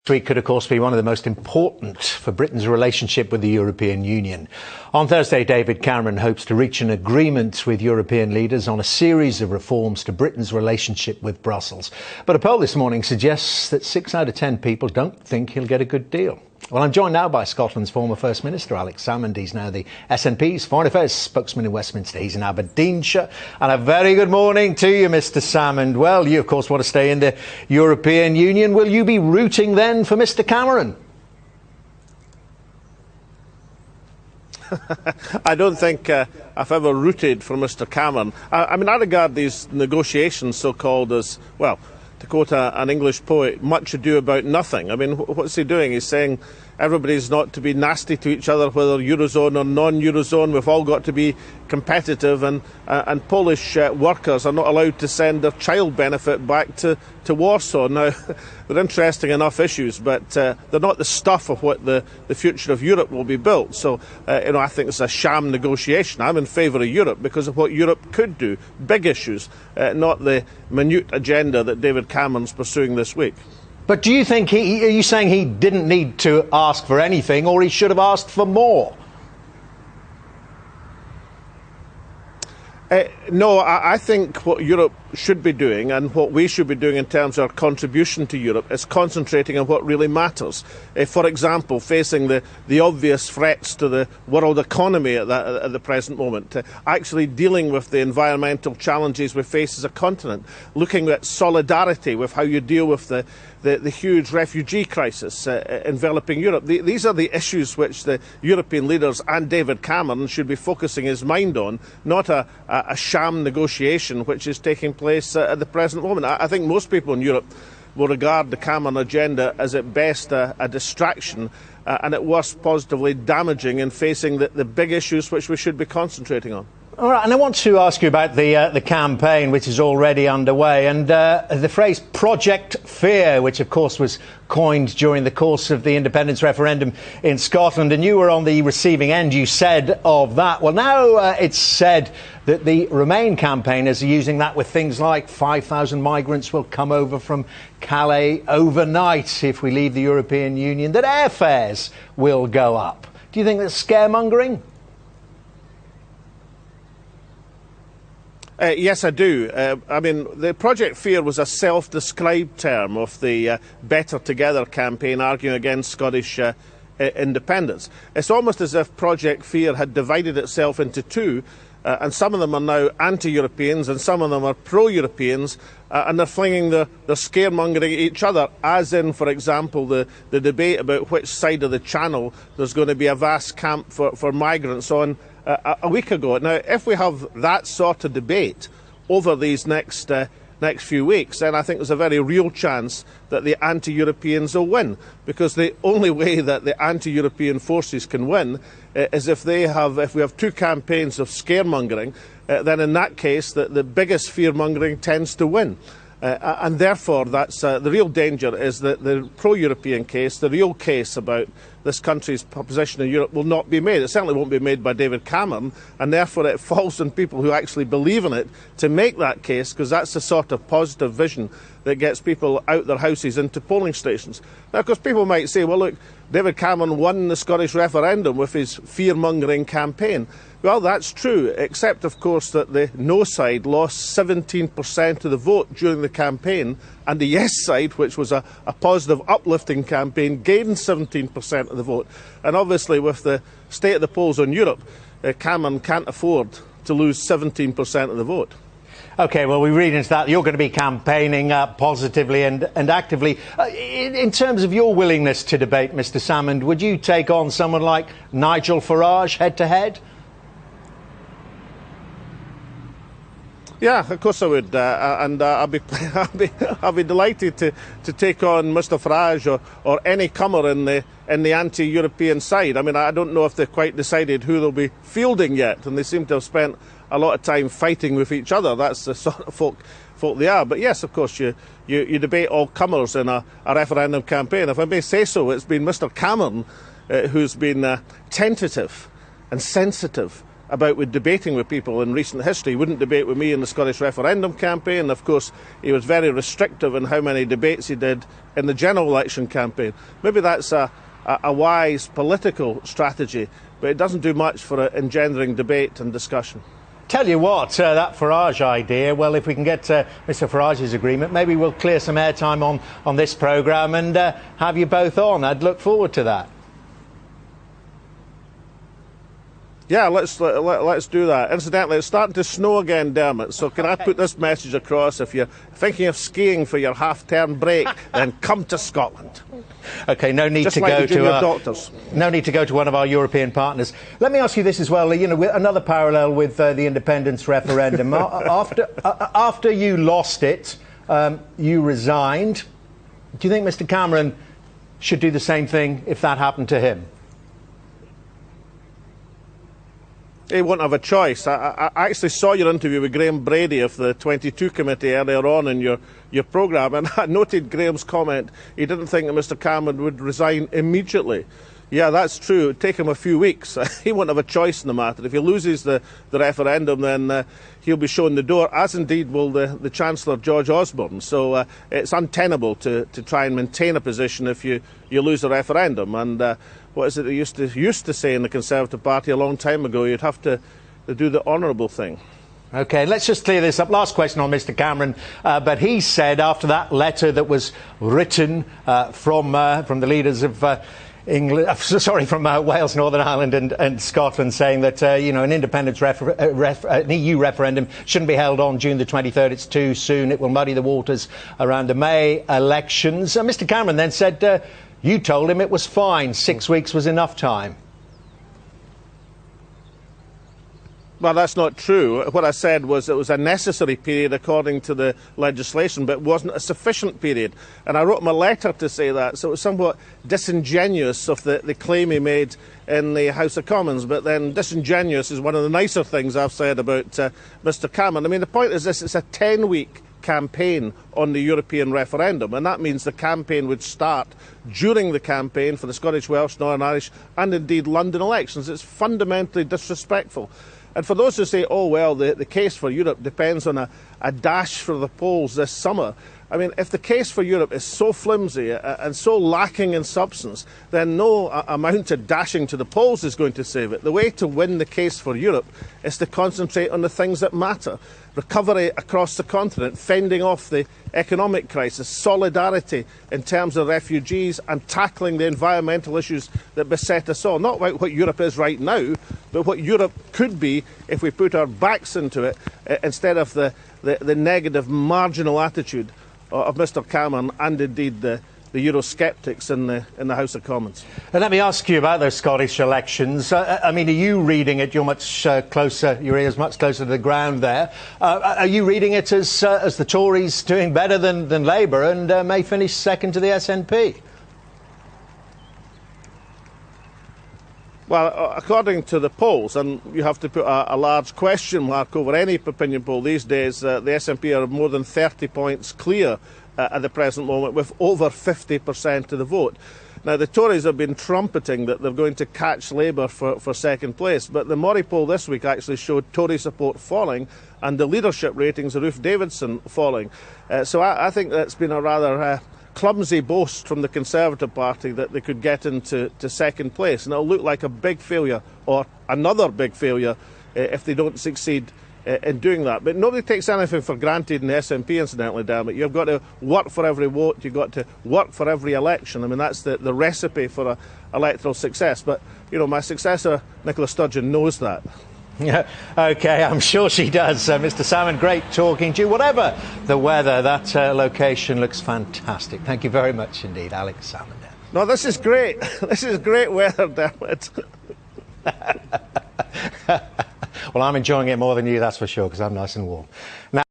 Week could, of course, be one of the most important for Britain's relationship with the European Union. On Thursday, David Cameron hopes to reach an agreement with European leaders on a series of reforms to Britain's relationship with Brussels. But a poll this morning suggests that 6 out of 10 people don't think he'll get a good deal. Well, I'm joined now by Scotland's former First Minister, Alex Salmond. He's now the SNP's Foreign Affairs spokesman in Westminster. He's in Aberdeenshire. And a very good morning to you, Mr Salmond. Well, you, of course, want to stay in the European Union. Will you be rooting then for Mr Cameron? I don't think I've ever rooted for Mr Cameron. I regard these negotiations so-called as, well, to quote an English poet, much ado about nothing. I mean, what's he doing? He's saying everybody's not to be nasty to each other, whether Eurozone or non-Eurozone. We've all got to be competitive, and Polish workers are not allowed to send their child benefit back to Warsaw. Now, they're interesting enough issues, but they're not the stuff of what the future of Europe will be built. So, I think it's a sham negotiation. I'm in favour of Europe because of what Europe could do. Big issues, not the minute agenda that David Cameron's pursuing this week. But do you think are you saying he didn't need to ask for anything, or he should have asked for more? No, I think what Europe should be doing and what we should be doing in terms of our contribution to Europe is concentrating on what really matters. For example, facing the obvious threats to the world economy at the present moment, actually dealing with the environmental challenges we face as a continent, looking at solidarity with how you deal with the huge refugee crisis enveloping Europe. These are the issues which the European leaders and David Cameron should be focusing his mind on, not a sham negotiation which is taking place at the present moment. I think most people in Europe will regard the Cameron agenda as at best a distraction and at worst positively damaging in facing the big issues which we should be concentrating on. All right, and I want to ask you about the campaign, which is already underway, and the phrase Project Fear, which of course was coined during the course of the independence referendum in Scotland, and you were on the receiving end, you said, of that. Well, now it's said that the Remain campaigners are using that with things like 5,000 migrants will come over from Calais overnight if we leave the European Union, that airfares will go up. Do you think that's scaremongering? Yes, I do. The Project Fear was a self-described term of the Better Together campaign arguing against Scottish independence. It's almost as if Project Fear had divided itself into two, and some of them are now anti-Europeans and some of them are pro-Europeans, and they're flinging their scaremongering at each other, as in, for example, the debate about which side of the Channel there's going to be a vast camp for migrants on a week ago. Now, if we have that sort of debate over these next few weeks, then I think there's a very real chance that the anti-Europeans will win, because the only way that the anti-European forces can win is if we have two campaigns of scaremongering, then in that case the biggest fear-mongering tends to win. And therefore, that's the real danger is that the pro-European case, the real case about this country's position in Europe, will not be made. It certainly won't be made by David Cameron, and therefore it falls on people who actually believe in it to make that case, because that's the sort of positive vision that gets people out their houses into polling stations. Now, of course, people might say, well, look, David Cameron won the Scottish referendum with his fear-mongering campaign. Well, that's true, except, of course, that the no side lost 17% of the vote during the campaign, and the yes side, which was a positive, uplifting campaign, gained 17% of the vote. And obviously, with the state of the polls on Europe, Cameron can't afford to lose 17% of the vote. OK, well, we read into that. You're going to be campaigning positively and actively. In terms of your willingness to debate, Mr Salmond, would you take on someone like Nigel Farage head-to-head? Yeah, of course I would, and I'll be delighted to take on Mr Farage or any comer in the anti-European side. I mean, I don't know if they've quite decided who they'll be fielding yet, and they seem to have spent a lot of time fighting with each other. That's the sort of folk they are. But yes, of course, you debate all comers in a referendum campaign. If I may say so, it's been Mr Cameron who's been tentative and sensitive about with debating with people in recent history. He wouldn't debate with me in the Scottish referendum campaign. Of course, he was very restrictive in how many debates he did in the general election campaign. Maybe that's a wise political strategy, but it doesn't do much for engendering debate and discussion. Tell you what, that Farage idea, well, if we can get Mr Farage's agreement, maybe we'll clear some airtime on this programme and have you both on. I'd look forward to that. Yeah, let's do that. Incidentally, it's starting to snow again, Dermot, so can I put this message across? If you're thinking of skiing for your half-term break, then come to Scotland. OK, no need to go to no need to go to one of our European partners. Let me ask you this as well, you know, another parallel with the independence referendum. After you lost it, you resigned. Do you think Mr Cameron should do the same thing if that happened to him? He won't have a choice. I actually saw your interview with Graham Brady of the 22 committee earlier on in your programme, and I noted Graham's comment. He didn't think that Mr Cameron would resign immediately. Yeah, that's true. It would take him a few weeks. He won't have a choice in the matter. If he loses the referendum, then he'll be shown the door, as indeed will the Chancellor, George Osborne. So it's untenable to try and maintain a position if you lose a referendum. And what is it they used to say in the Conservative Party a long time ago? You'd have to do the honourable thing. OK, let's just clear this up. Last question on Mr Cameron. But he said after that letter that was written from the leaders of from Wales, Northern Ireland and Scotland, saying that you know, an independence an EU referendum shouldn't be held on June the 23rd. It's too soon. It will muddy the waters around the May elections. Mr Cameron then said you told him it was fine. 6 weeks was enough time. Well, that's not true. What I said was it was a necessary period according to the legislation, but it wasn't a sufficient period. And I wrote him a letter to say that, so it was somewhat disingenuous of the claim he made in the House of Commons. But then disingenuous is one of the nicer things I've said about Mr Cameron. I mean, the point is this: it's a 10-week campaign on the European referendum, and that means the campaign would start during the campaign for the Scottish, Welsh, Northern Irish and indeed London elections. It's fundamentally disrespectful. And for those who say, oh, well, the case for Europe depends on a dash for the polls this summer, I mean, if the case for Europe is so flimsy and so lacking in substance, then no amount of dashing to the polls is going to save it. The way to win the case for Europe is to concentrate on the things that matter. Recovery across the continent, fending off the economic crisis, solidarity in terms of refugees, and tackling the environmental issues that beset us all. Not about what Europe is right now, but what Europe could be if we put our backs into it instead of the negative, marginal attitude of Mr Cameron and indeed the Eurosceptics in the House of Commons. And let me ask you about those Scottish elections. I mean, are you reading it? You're much closer. Your ear's much closer to the ground there. Are you reading it as the Tories doing better than Labour and may finish second to the SNP? Well, according to the polls, and you have to put a large question mark over any opinion poll these days, the SNP are more than 30 points clear at the present moment, with over 50% of the vote. Now, the Tories have been trumpeting that they're going to catch Labour for second place, but the Mori poll this week actually showed Tory support falling and the leadership ratings of Ruth Davidson falling. So I think that's been a rather clumsy boast from the Conservative Party that they could get into second place, and it'll look like a big failure, or another big failure, if they don't succeed in doing that. But nobody takes anything for granted in the SNP, incidentally, damn it. You've got to work for every vote, you've got to work for every election. I mean, that's the recipe for electoral success. But, you know, my successor, Nicola Sturgeon, knows that. Yeah, OK, I'm sure she does. Mr Salmond, great talking to you. Whatever the weather, that location looks fantastic. Thank you very much indeed, Alex Salmond. No, this is great. This is great weather, damn it. Well, I'm enjoying it more than you, that's for sure, because I'm nice and warm. Now